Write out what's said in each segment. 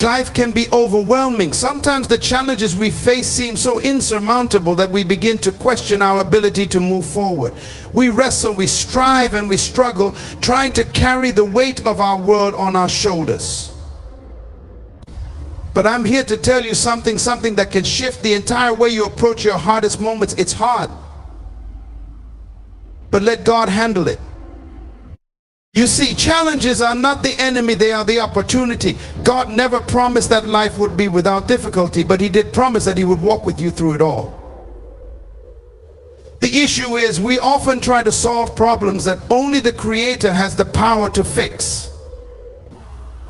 Life can be overwhelming. Sometimes the challenges we face seem so insurmountable that we begin to question our ability to move forward. We wrestle, we strive, and we struggle, trying to carry the weight of our world on our shoulders. But I'm here to tell you something that can shift the entire way you approach your hardest moments. It's hard, but let God handle it. You see, challenges are not the enemy, they are the opportunity. God never promised that life would be without difficulty, but He did promise that He would walk with you through it all. The issue is we often try to solve problems that only the Creator has the power to fix.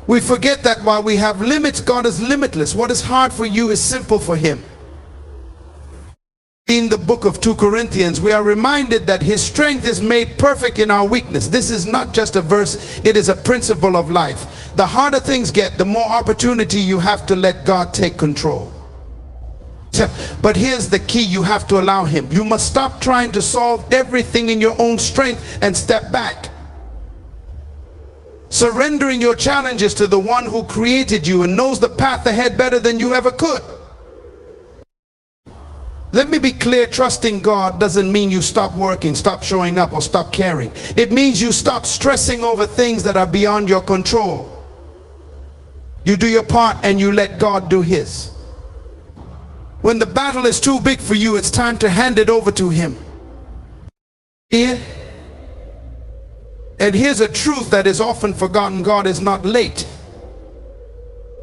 We forget that while we have limits, God is limitless. What is hard for you is simple for Him. In the book of 2 Corinthians, we are reminded that His strength is made perfect in our weakness. This is not just a verse, it is a principle of life. The harder things get, the more opportunity you have to let God take control. But here's the key: you have to allow Him. You must stop trying to solve everything in your own strength and step back. Surrendering your challenges to the one who created you and knows the path ahead better than you ever could. Let me be clear, trusting God doesn't mean you stop working, stop showing up, or stop caring. It means you stop stressing over things that are beyond your control. You do your part and you let God do His. When the battle is too big for you, it's time to hand it over to Him. And here's a truth that is often forgotten: God is not late.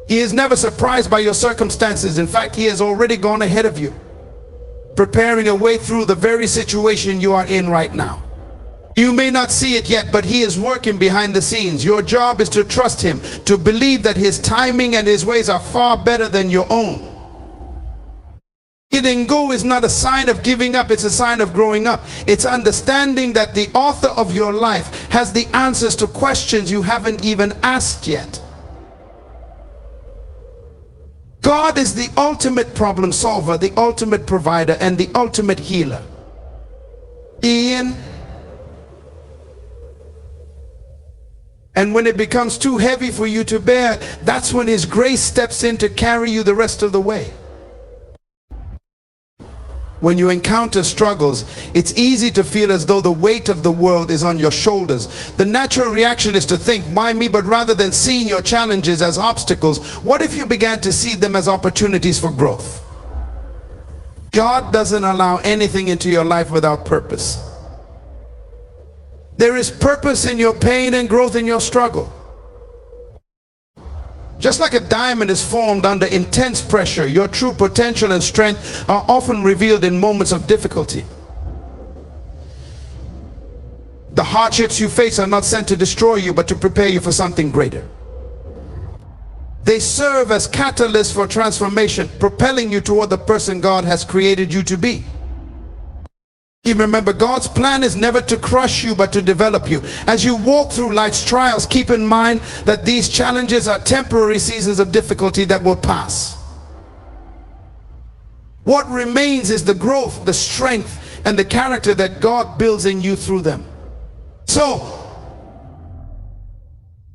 He is never surprised by your circumstances. In fact, He has already gone ahead of you, preparing a way through the very situation you are in right now. You may not see it yet, but He is working behind the scenes. Your job is to trust Him, to believe that His timing and His ways are far better than your own. Letting go is not a sign of giving up, it's a sign of growing up. It's understanding that the author of your life has the answers to questions you haven't even asked yet. God is the ultimate problem solver, the ultimate provider, and the ultimate healer. And when it becomes too heavy for you to bear, that's when His grace steps in to carry you the rest of the way. When you encounter struggles, it's easy to feel as though the weight of the world is on your shoulders. The natural reaction is to think, why me? But rather than seeing your challenges as obstacles, what if you began to see them as opportunities for growth? God doesn't allow anything into your life without purpose. There is purpose in your pain and growth in your struggle. Just like a diamond is formed under intense pressure, your true potential and strength are often revealed in moments of difficulty. The hardships you face are not sent to destroy you, but to prepare you for something greater. They serve as catalysts for transformation, propelling you toward the person God has created you to be. You remember, God's plan is never to crush you, but to develop you. As you walk through life's trials, keep in mind that these challenges are temporary seasons of difficulty that will pass. What remains is the growth, the strength, and the character that God builds in you through them. So,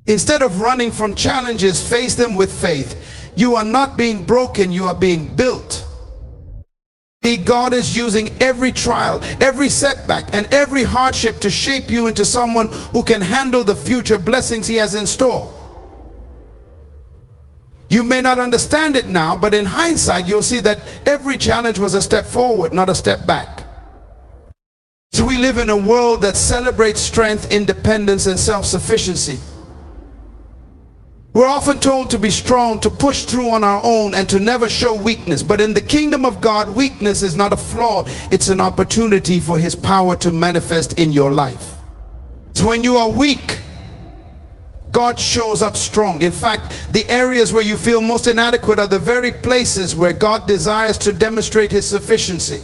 instead of running from challenges, face them with faith. You are not being broken, you are being built. God is using every trial, every setback, and every hardship to shape you into someone who can handle the future blessings He has in store. You may not understand it now, but in hindsight, you'll see that every challenge was a step forward, not a step back. So we live in a world that celebrates strength, independence, and self-sufficiency. We're often told to be strong, to push through on our own, and to never show weakness. But in the kingdom of God, weakness is not a flaw. It's an opportunity for His power to manifest in your life. So when you are weak, God shows up strong. In fact, the areas where you feel most inadequate are the very places where God desires to demonstrate His sufficiency.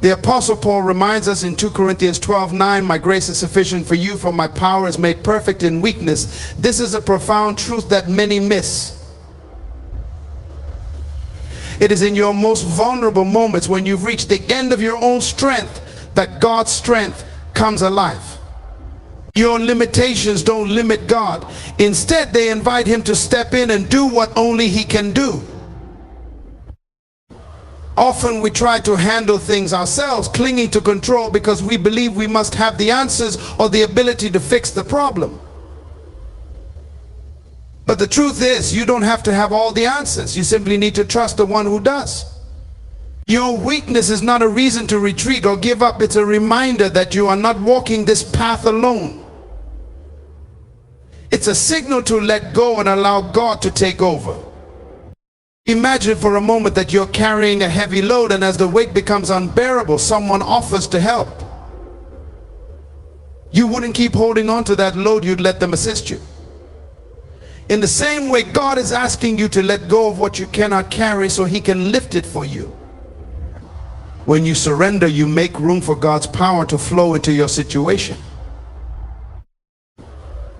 The Apostle Paul reminds us in 2 Corinthians 12:9, my grace is sufficient for you, for my power is made perfect in weakness. This is a profound truth that many miss. It is in your most vulnerable moments, when you've reached the end of your own strength, that God's strength comes alive. Your limitations don't limit God. Instead, they invite him to step in and do what only he can do. Often we try to handle things ourselves, clinging to control because we believe we must have the answers or the ability to fix the problem. But the truth is, you don't have to have all the answers. You simply need to trust the one who does. Your weakness is not a reason to retreat or give up. It's a reminder that you are not walking this path alone. It's a signal to let go and allow God to take over. Imagine for a moment that you're carrying a heavy load, and as the weight becomes unbearable, someone offers to help. You wouldn't keep holding on to that load, you'd let them assist you. In the same way, God is asking you to let go of what you cannot carry so he can lift it for you. When you surrender, you make room for God's power to flow into your situation.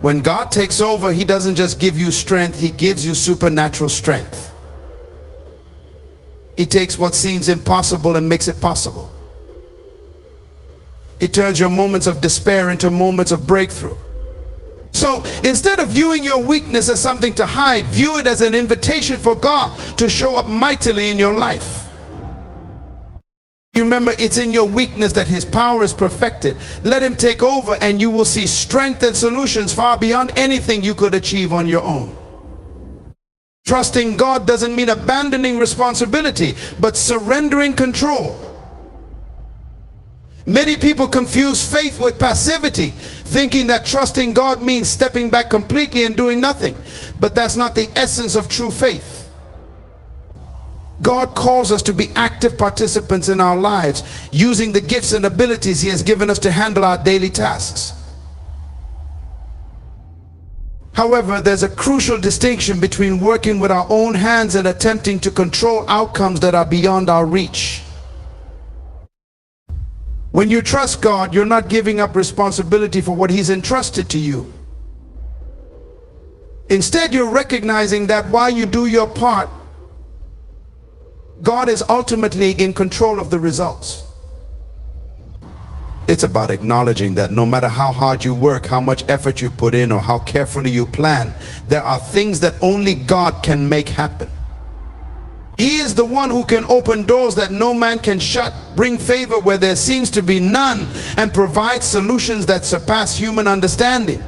When God takes over, he doesn't just give you strength, he gives you supernatural strength. He takes what seems impossible and makes it possible. He turns your moments of despair into moments of breakthrough. So instead of viewing your weakness as something to hide, view it as an invitation for God to show up mightily in your life. You remember, it's in your weakness that his power is perfected. Let him take over and you will see strength and solutions far beyond anything you could achieve on your own. Trusting God doesn't mean abandoning responsibility, but surrendering control. Many people confuse faith with passivity, thinking that trusting God means stepping back completely and doing nothing. But that's not the essence of true faith. God calls us to be active participants in our lives, using the gifts and abilities he has given us to handle our daily tasks. However, there's a crucial distinction between working with our own hands and attempting to control outcomes that are beyond our reach. When you trust God, you're not giving up responsibility for what he's entrusted to you. Instead, you're recognizing that while you do your part, God is ultimately in control of the results. It's about acknowledging that no matter how hard you work, how much effort you put in, or how carefully you plan, there are things that only God can make happen. He is the one who can open doors that no man can shut, bring favor where there seems to be none, and provide solutions that surpass human understanding.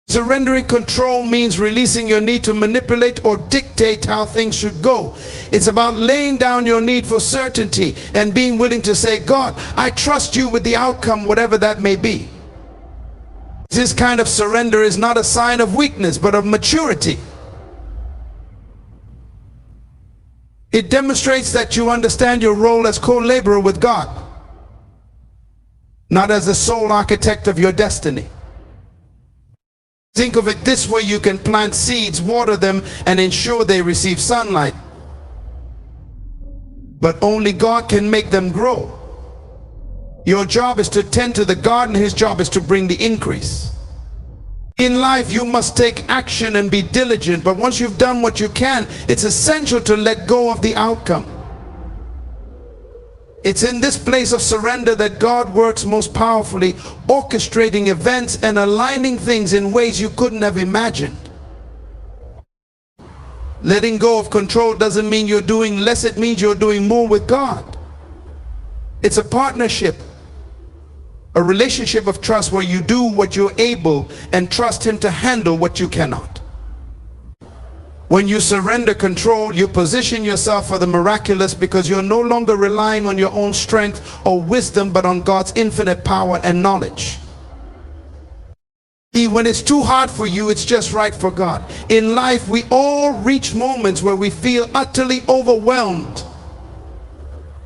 Surrendering control means releasing your need to manipulate or dictate how things should go. It's about laying down your need for certainty and being willing to say, God, I trust you with the outcome, whatever that may be. This kind of surrender is not a sign of weakness, but of maturity. It demonstrates that you understand your role as co-laborer with God, not as the sole architect of your destiny. Think of it this way: you can plant seeds, water them, and ensure they receive sunlight. But only God can make them grow. Your job is to tend to the garden, his job is to bring the increase. In life, you must take action and be diligent, but once you've done what you can, it's essential to let go of the outcome. It's in this place of surrender that God works most powerfully, orchestrating events and aligning things in ways you couldn't have imagined. Letting go of control doesn't mean you're doing less, it means you're doing more with God. It's a partnership, a relationship of trust where you do what you're able and trust him to handle what you cannot. When you surrender control, you position yourself for the miraculous because you're no longer relying on your own strength or wisdom, but on God's infinite power and knowledge. See, when it's too hard for you, it's just right for God. In life, we all reach moments where we feel utterly overwhelmed,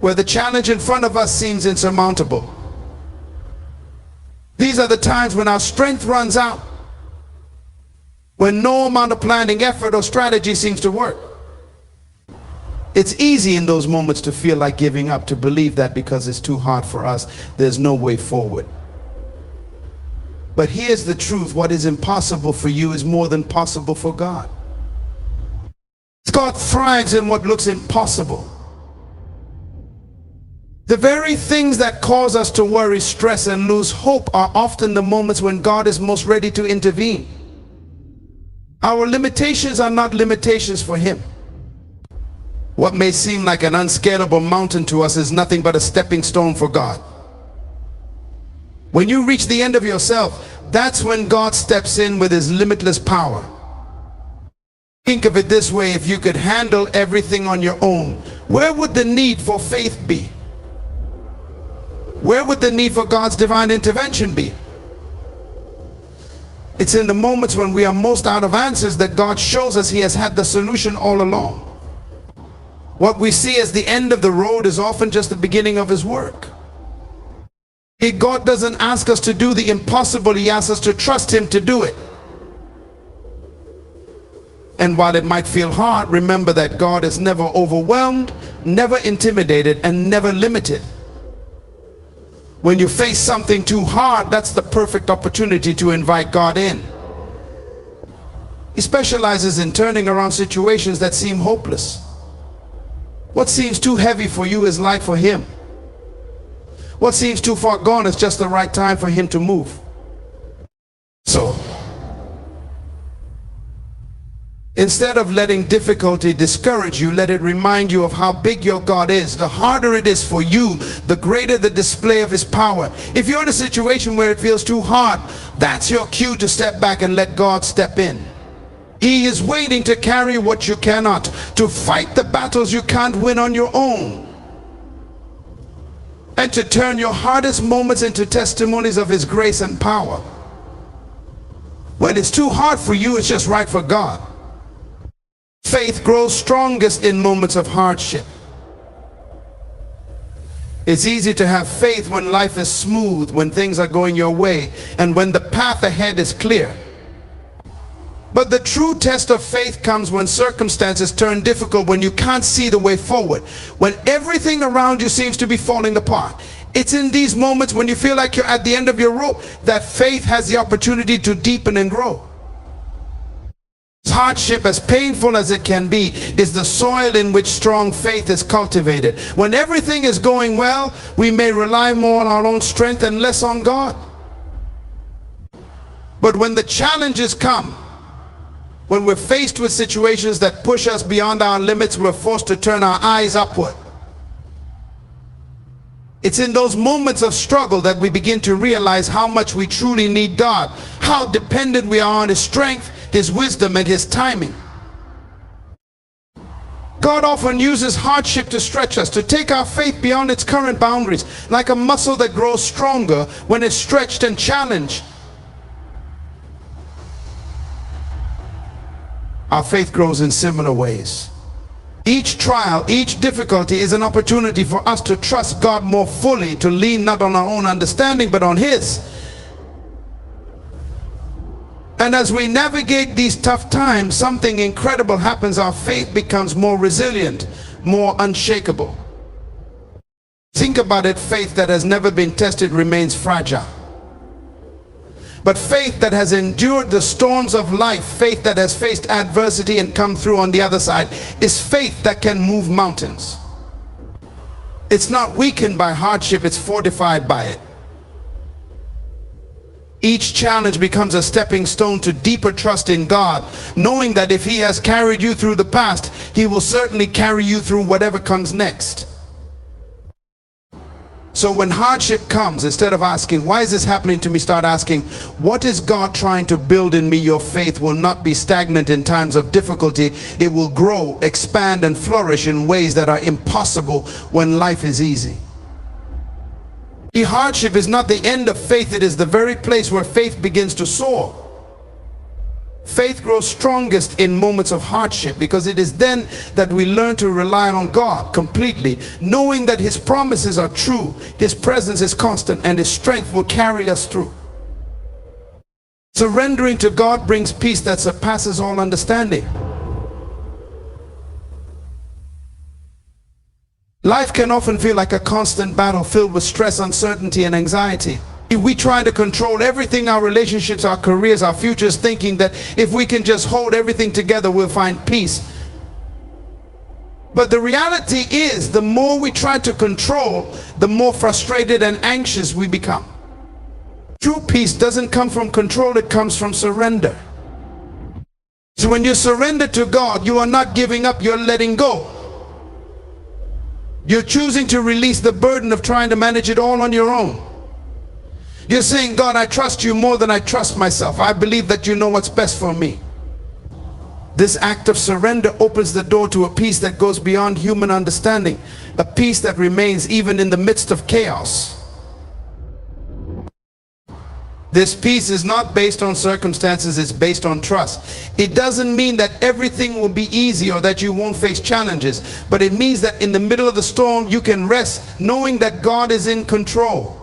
where the challenge in front of us seems insurmountable. These are the times when our strength runs out, when no amount of planning, effort, or strategy seems to work. It's easy in those moments to feel like giving up, to believe that because it's too hard for us, there's no way forward. But here's the truth: what is impossible for you is more than possible for God. God thrives in what looks impossible. The very things that cause us to worry, stress, and lose hope are often the moments when God is most ready to intervene. Our limitations are not limitations for Him. What may seem like an unscalable mountain to us is nothing but a stepping stone for God. When you reach the end of yourself, that's when God steps in with His limitless power. Think of it this way: if you could handle everything on your own, where would the need for faith be? Where would the need for God's divine intervention be? It's in the moments when we are most out of answers that God shows us He has had the solution all along. What we see as the end of the road is often just the beginning of His work. God doesn't ask us to do the impossible. He asks us to trust Him to do it. And while it might feel hard, remember that God is never overwhelmed, never intimidated, and never limited. When you face something too hard, that's the perfect opportunity to invite God in. He specializes in turning around situations that seem hopeless. What seems too heavy for you is light for Him. What seems too far gone is just the right time for Him to move. So, instead of letting difficulty discourage you, let it remind you of how big your God is. The harder it is for you, the greater the display of His power. If you're in a situation where it feels too hard, that's your cue to step back and let God step in. He is waiting to carry what you cannot, to fight the battles you can't win on your own, and to turn your hardest moments into testimonies of His grace and power. When it's too hard for you, it's just right for God. Faith grows strongest in moments of hardship. It's easy to have faith when life is smooth, when things are going your way, and when the path ahead is clear. But the true test of faith comes when circumstances turn difficult, when you can't see the way forward, when everything around you seems to be falling apart. It's in these moments when you feel like you're at the end of your rope that faith has the opportunity to deepen and grow. Hardship, as painful as it can be, is the soil in which strong faith is cultivated. When everything is going well, we may rely more on our own strength and less on God. But when the challenges come, when we're faced with situations that push us beyond our limits, we're forced to turn our eyes upward. It's in those moments of struggle that we begin to realize how much we truly need God, how dependent we are on His strength, His wisdom, and His timing. God often uses hardship to stretch us, to take our faith beyond its current boundaries, like a muscle that grows stronger when it's stretched and challenged. Our faith grows in similar ways. Each trial, each difficulty is an opportunity for us to trust God more fully, to lean not on our own understanding but on His. And as we navigate these tough times, something incredible happens. Our faith becomes more resilient, more unshakable. Think about it. Faith that has never been tested remains fragile. But faith that has endured the storms of life, faith that has faced adversity and come through on the other side, is faith that can move mountains. It's not weakened by hardship, it's fortified by it. Each challenge becomes a stepping stone to deeper trust in God, knowing that if He has carried you through the past, He will certainly carry you through whatever comes next. So when hardship comes, instead of asking, why is this happening to me, start asking, what is God trying to build in me? Your faith will not be stagnant in times of difficulty. It will grow, expand, and flourish in ways that are impossible when life is easy. The hardship is not the end of faith. It is the very place where faith begins to soar. Faith grows strongest in moments of hardship, because it is then that we learn to rely on God completely, knowing that His promises are true, His presence is constant, and His strength will carry us through. Surrendering to God brings peace that surpasses all understanding. Life can often feel like a constant battle filled with stress, uncertainty, and anxiety. We try to control everything, our relationships, our careers, our futures, thinking that if we can just hold everything together, we'll find peace. But the reality is, the more we try to control, the more frustrated and anxious we become. True peace doesn't come from control, it comes from surrender. So when you surrender to God, you are not giving up, you're letting go. You're choosing to release the burden of trying to manage it all on your own. You're saying, God, I trust you more than I trust myself. I believe that you know what's best for me. This act of surrender opens the door to a peace that goes beyond human understanding, a peace that remains even in the midst of chaos. This peace is not based on circumstances, it's based on trust. It doesn't mean that everything will be easy or that you won't face challenges, but it means that in the middle of the storm you can rest knowing that God is in control.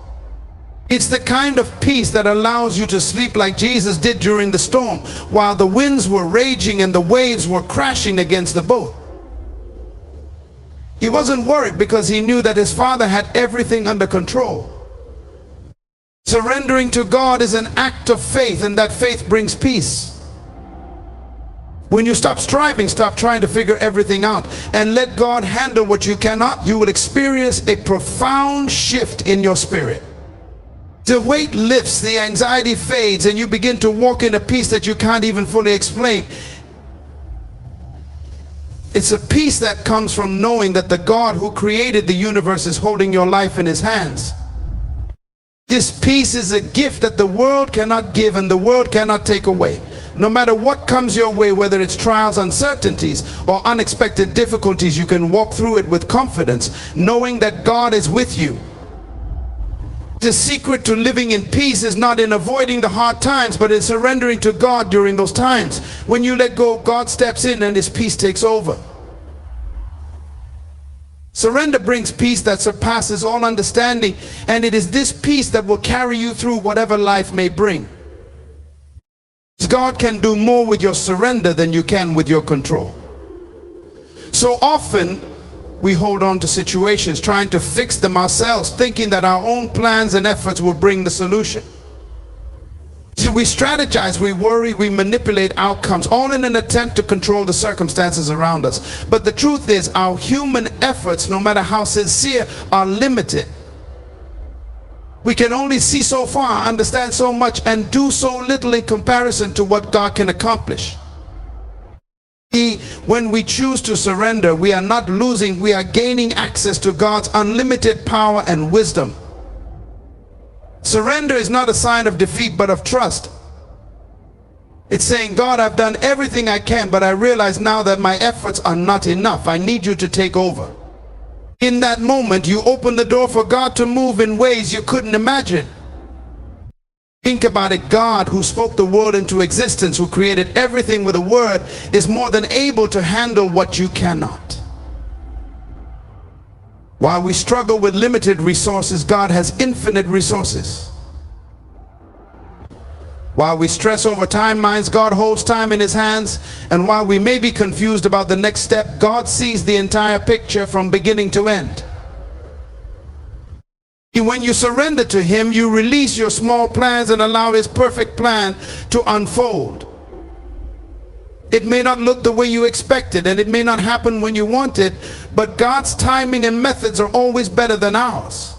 It's the kind of peace that allows you to sleep like Jesus did during the storm, while the winds were raging and the waves were crashing against the boat. He wasn't worried because he knew that his Father had everything under control. Surrendering to God is an act of faith, and that faith brings peace. When you stop striving, stop trying to figure everything out, and let God handle what you cannot, you will experience a profound shift in your spirit. The weight lifts, the anxiety fades, and you begin to walk in a peace that you can't even fully explain. It's a peace that comes from knowing that the God who created the universe is holding your life in his hands. This peace is a gift that the world cannot give and the world cannot take away. No matter what comes your way, whether it's trials, uncertainties, or unexpected difficulties, you can walk through it with confidence, knowing that God is with you. The secret to living in peace is not in avoiding the hard times, but in surrendering to God during those times. When you let go, God steps in and his peace takes over. Surrender brings peace that surpasses all understanding, and it is this peace that will carry you through whatever life may bring. God can do more with your surrender than you can with your control. So often we hold on to situations, trying to fix them ourselves, thinking that our own plans and efforts will bring the solution. So we strategize, we worry, we manipulate outcomes, all in an attempt to control the circumstances around us. But the truth is, our human efforts, no matter how sincere, are limited. We can only see so far, understand so much, and do so little in comparison to what God can accomplish. When we choose to surrender, we are not losing, we are gaining access to God's unlimited power and wisdom. Surrender is not a sign of defeat, but of trust. It's saying, God, I've done everything I can, but I realize now that my efforts are not enough. I need you to take over. In that moment, you open the door for God to move in ways you couldn't imagine. Think about it. God, who spoke the world into existence, who created everything with a word, is more than able to handle what you cannot. While we struggle with limited resources, God has infinite resources. While we stress over timelines, God holds time in his hands. And while we may be confused about the next step, God sees the entire picture from beginning to end. When you surrender to him, you release your small plans and allow his perfect plan to unfold. It may not look the way you expected, and it may not happen when you want it, but God's timing and methods are always better than ours.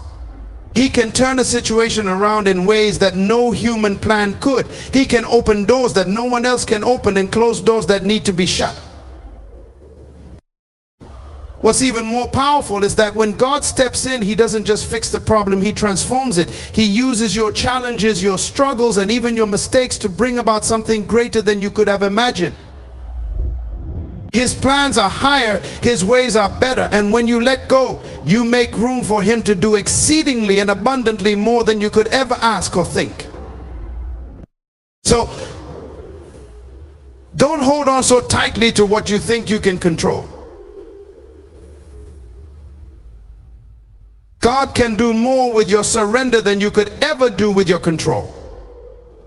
He can turn a situation around in ways that no human plan could. He can open doors that no one else can open and close doors that need to be shut. What's even more powerful is that when God steps in, he doesn't just fix the problem, he transforms it. He uses your challenges, your struggles, and even your mistakes to bring about something greater than you could have imagined. His plans are higher, his ways are better, and when you let go, you make room for him to do exceedingly and abundantly more than you could ever ask or think. So, don't hold on so tightly to what you think you can control. God can do more with your surrender than you could ever do with your control.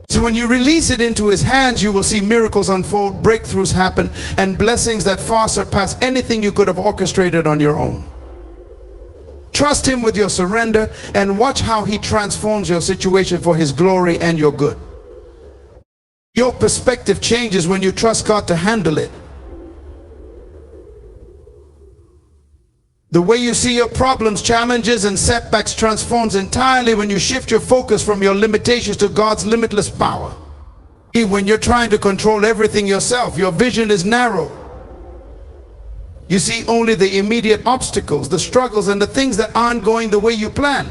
So when you release it into his hands, you will see miracles unfold, breakthroughs happen, and blessings that far surpass anything you could have orchestrated on your own. Trust him with your surrender and watch how he transforms your situation for his glory and your good. Your perspective changes when you trust God to handle it. The way you see your problems, challenges, and setbacks transforms entirely when you shift your focus from your limitations to God's limitless power. When you're trying to control everything yourself, your vision is narrow. You see only the immediate obstacles, the struggles, and the things that aren't going the way you plan.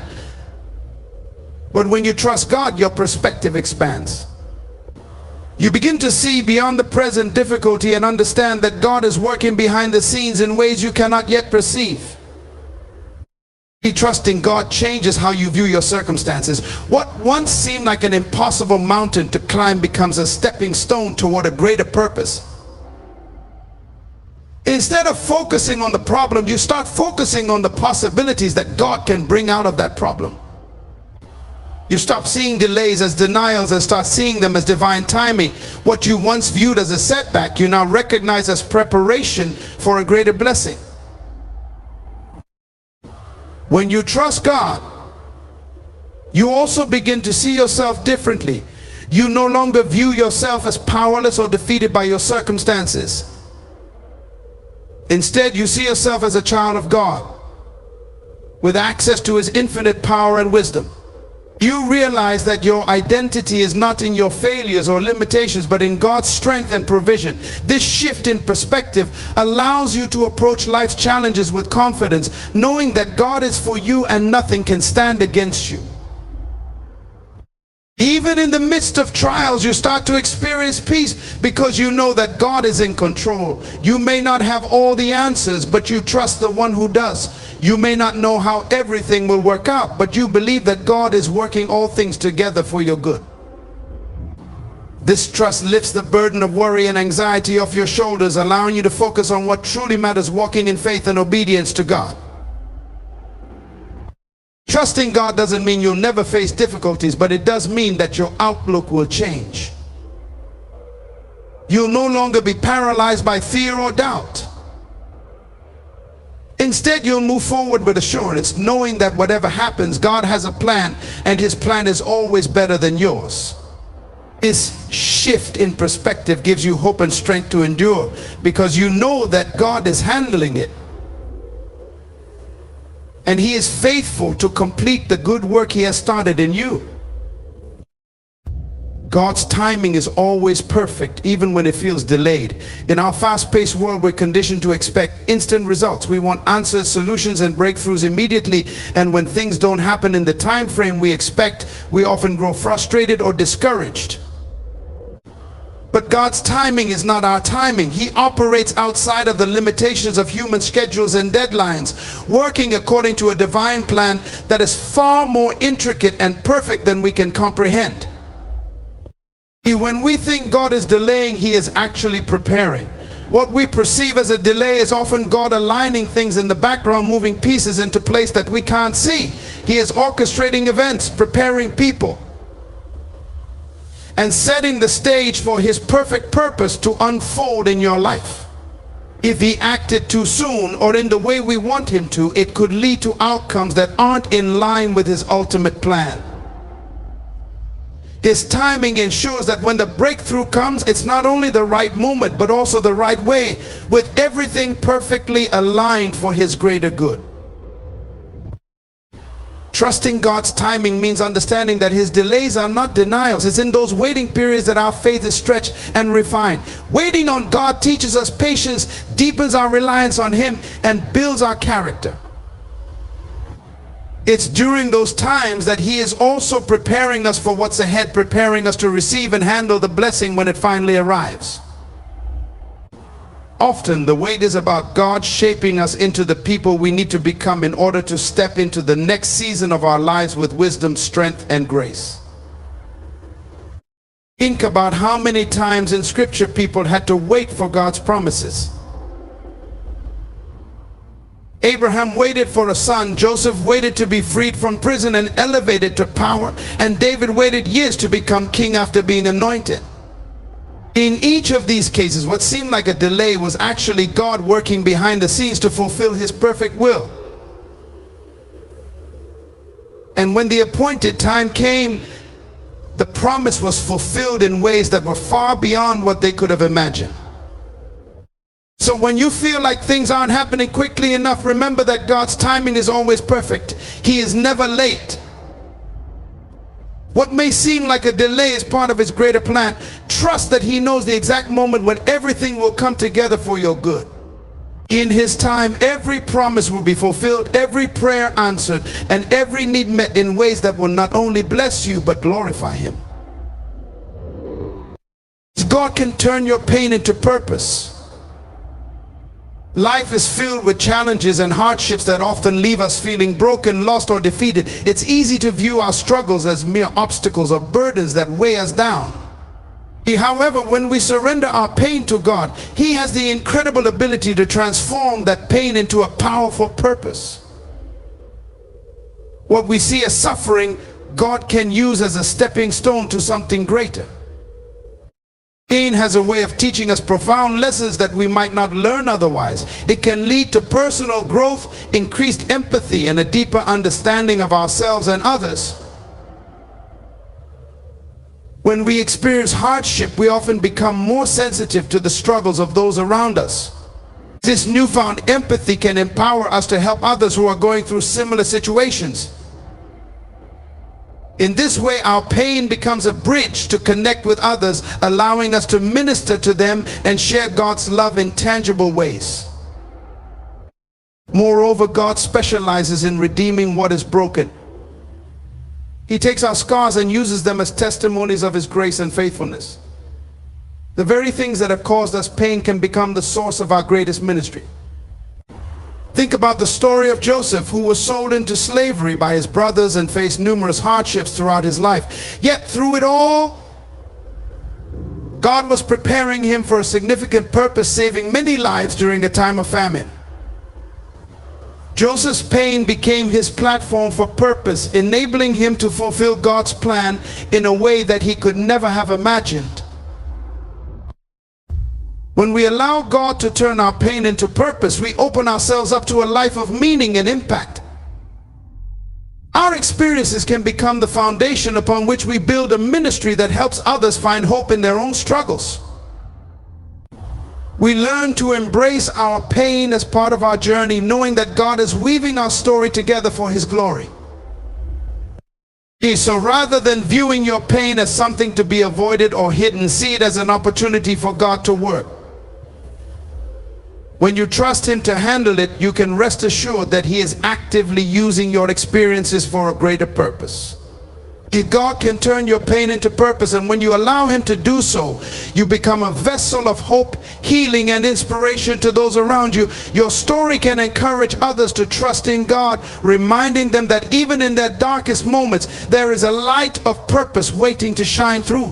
But when you trust God, your perspective expands. You begin to see beyond the present difficulty and understand that God is working behind the scenes in ways you cannot yet perceive. Trusting God changes how you view your circumstances. What once seemed like an impossible mountain to climb becomes a stepping stone toward a greater purpose. Instead of focusing on the problem, you start focusing on the possibilities that God can bring out of that problem. You stop seeing delays as denials and start seeing them as divine timing. What you once viewed as a setback, you now recognize as preparation for a greater blessing. When you trust God, you also begin to see yourself differently. You no longer view yourself as powerless or defeated by your circumstances. Instead, you see yourself as a child of God with access to His infinite power and wisdom. You realize that your identity is not in your failures or limitations, but in God's strength and provision. This shift in perspective allows you to approach life's challenges with confidence, knowing that God is for you and nothing can stand against you. Even in the midst of trials, you start to experience peace because you know that God is in control. You may not have all the answers, but you trust the one who does. You may not know how everything will work out, but you believe that God is working all things together for your good. This trust lifts the burden of worry and anxiety off your shoulders, allowing you to focus on what truly matters, walking in faith and obedience to God. Trusting God doesn't mean you'll never face difficulties, but it does mean that your outlook will change. You'll no longer be paralyzed by fear or doubt. Instead, you'll move forward with assurance, knowing that whatever happens, God has a plan, and His plan is always better than yours. This shift in perspective gives you hope and strength to endure, because you know that God is handling it. And He is faithful to complete the good work He has started in you. God's timing is always perfect, even when it feels delayed. In our fast-paced world, we're conditioned to expect instant results. We want answers, solutions, and breakthroughs immediately. And when things don't happen in the time frame we expect, we often grow frustrated or discouraged. But God's timing is not our timing. He operates outside of the limitations of human schedules and deadlines, working according to a divine plan that is far more intricate and perfect than we can comprehend. When we think God is delaying, He is actually preparing. What we perceive as a delay is often God aligning things in the background, moving pieces into place that we can't see. He is orchestrating events, preparing people, and setting the stage for His perfect purpose to unfold in your life. If He acted too soon or in the way we want Him to, it could lead to outcomes that aren't in line with His ultimate plan. His timing ensures that when the breakthrough comes, it's not only the right moment, but also the right way, with everything perfectly aligned for His greater good. Trusting God's timing means understanding that His delays are not denials. It's in those waiting periods that our faith is stretched and refined. Waiting on God teaches us patience, deepens our reliance on Him, and builds our character. It's during those times that He is also preparing us for what's ahead, preparing us to receive and handle the blessing when it finally arrives. Often the wait is about God shaping us into the people we need to become in order to step into the next season of our lives with wisdom, strength, and grace. Think about how many times in Scripture people had to wait for God's promises. Abraham waited for a son, Joseph waited to be freed from prison and elevated to power, and David waited years to become king after being anointed. In each of these cases, what seemed like a delay was actually God working behind the scenes to fulfill His perfect will. And when the appointed time came, the promise was fulfilled in ways that were far beyond what they could have imagined. So So when you feel like things aren't happening quickly enough, remember that God's timing is always perfect. He is never late. What may seem like a delay is part of his greater plan. Trust that he knows the exact moment when everything will come together for your good. In his time, every promise will be fulfilled, every prayer answered, and every need met in ways that will not only bless you, but glorify him. God can turn your pain into purpose. Life is filled with challenges and hardships that often leave us feeling broken, lost, or defeated. It's easy to view our struggles as mere obstacles or burdens that weigh us down. However, when we surrender our pain to God, he has the incredible ability to transform that pain into a powerful purpose. What we see as suffering, God can use as a stepping stone to something greater. Pain has a way of teaching us profound lessons that we might not learn otherwise. It can lead to personal growth, increased empathy, and a deeper understanding of ourselves and others. When we experience hardship, we often become more sensitive to the struggles of those around us. This newfound empathy can empower us to help others who are going through similar situations. In this way, our pain becomes a bridge to connect with others, allowing us to minister to them and share God's love in tangible ways. Moreover, God specializes in redeeming what is broken. He takes our scars and uses them as testimonies of his grace and faithfulness. The very things that have caused us pain can become the source of our greatest ministry. Think about the story of Joseph, who was sold into slavery by his brothers and faced numerous hardships throughout his life. Yet through it all, God was preparing him for a significant purpose, saving many lives during a time of famine. Joseph's pain became his platform for purpose, enabling him to fulfill God's plan in a way that he could never have imagined. When we allow God to turn our pain into purpose, we open ourselves up to a life of meaning and impact. Our experiences can become the foundation upon which we build a ministry that helps others find hope in their own struggles. We learn to embrace our pain as part of our journey, knowing that God is weaving our story together for his glory. So rather than viewing your pain as something to be avoided or hidden, see it as an opportunity for God to work. When you trust him to handle it, you can rest assured that he is actively using your experiences for a greater purpose. God can turn your pain into purpose, and when you allow him to do so, you become a vessel of hope, healing, and inspiration to those around you. Your story can encourage others to trust in God, reminding them that even in their darkest moments, there is a light of purpose waiting to shine through.